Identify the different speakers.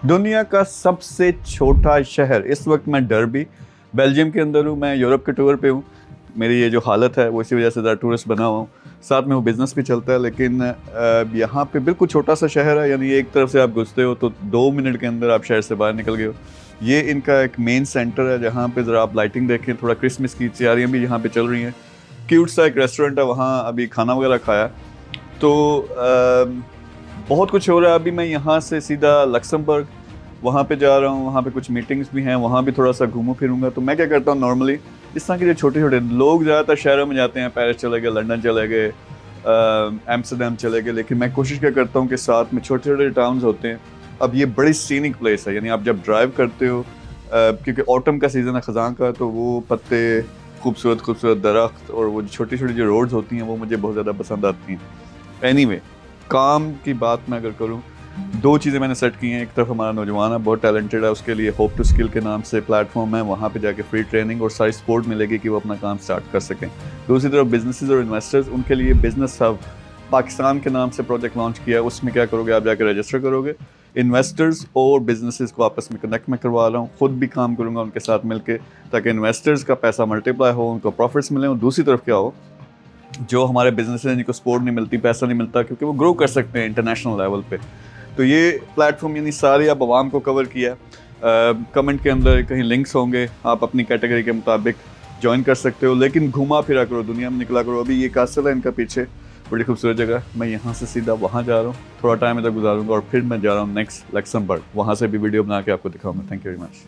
Speaker 1: दुनिया का सबसे छोटा शहर, इस वक्त मैं डर्बी बेल्जियम के अंदर हूँ। मैं यूरोप के टूर पे हूँ। मेरी ये जो हालत है वो इसी वजह से ज़रा टूरिस्ट बना हुआ हूँ। साथ में वो बिज़नेस भी चलता है, लेकिन यहाँ पे बिल्कुल छोटा सा शहर है। यानी एक तरफ से आप घुसते हो तो 2 मिनट के अंदर आप शहर से बाहर निकल गए हो। ये इनका एक मेन सेंटर है जहाँ पे ज़रा आप लाइटिंग देखें, थोड़ा क्रिसमस की तैयारियाँ भी यहाँ पे चल रही हैं। क्यूट सा एक रेस्टोरेंट है, वहाँ अभी खाना वगैरह खाया। तो बहुत कुछ हो रहा है। अभी मैं यहाँ से सीधा लक्समबर्ग वहाँ पे जा रहा हूँ। वहाँ पे कुछ मीटिंग्स भी हैं, वहाँ भी थोड़ा सा घूमूं फिरूंगा। तो मैं क्या करता हूँ नॉर्मली, इस तरह के जो छोटे छोटे लोग ज़्यादातर शहरों में जाते हैं, पेरिस चले गए, लंदन चले गए, एम्स्टर्डम चले गए, लेकिन मैं कोशिश क्या करता हूँ कि साथ में छोटे छोटे टाउन्स होते हैं। अब ये बड़ी सीनिक प्लेस है, यानी आप जब ड्राइव करते हो, क्योंकि ऑटम का सीज़न है ख़ज़ां का, तो वो पत्ते, खूबसूरत खूबसूरत दरख्त और वो छोटी छोटी जो रोड्स होती हैं वो मुझे बहुत ज़्यादा पसंद आती हैं। एनीवे, काम की बात मैं अगर करूँ, 2 चीज़ें मैंने सेट की हैं। एक तरफ हमारा नौजवान है, बहुत टैलेंटेड है, उसके लिए होप टू स्किल के नाम से प्लेटफॉर्म है, वहाँ पे जाके फ्री ट्रेनिंग और सारी सपोर्ट मिलेगी कि वो अपना काम स्टार्ट कर सकें। दूसरी तरफ बिजनेसेस और इन्वेस्टर्स, उनके लिए बिजनेस हब पाकिस्तान के नाम से प्रोजेक्ट लॉन्च किया है। उसमें क्या करोगे, आप जाकर रजिस्टर करोगे। इन्वेस्टर्स और बिजनेसेस को आपस में कनेक्ट में करवा रहा हूँ, खुद भी काम करूँगा उनके साथ मिलकर, ताकि इन्वेस्टर्स का पैसा मल्टीप्लाई हो, उनको प्रॉफिट्स मिले। और दूसरी तरफ क्या हो, जो हमारे बिजनेस हैं जिनको सपोर्ट नहीं मिलती, पैसा नहीं मिलता, क्योंकि वो ग्रो कर सकते हैं इंटरनेशनल लेवल पे। तो ये प्लेटफॉर्म यानी सारे अब आवाम को कवर किया। कमेंट के अंदर कहीं लिंक्स होंगे, आप अपनी कैटेगरी के मुताबिक ज्वाइन कर सकते हो, लेकिन घुमा फिरा करो, दुनिया में निकला करो। अभी ये कासल है इनका पीछे, बड़ी खूबसूरत जगह। मैं यहाँ से सीधा वहाँ जा रहा हूँ, थोड़ा टाइम इधर गुजारूंगा और फिर मैं जा रहा हूँ नेक्स्ट लक्समबर्ग। वहाँ से भी वीडियो बना के आपको दिखाऊंगा। Thank you very much.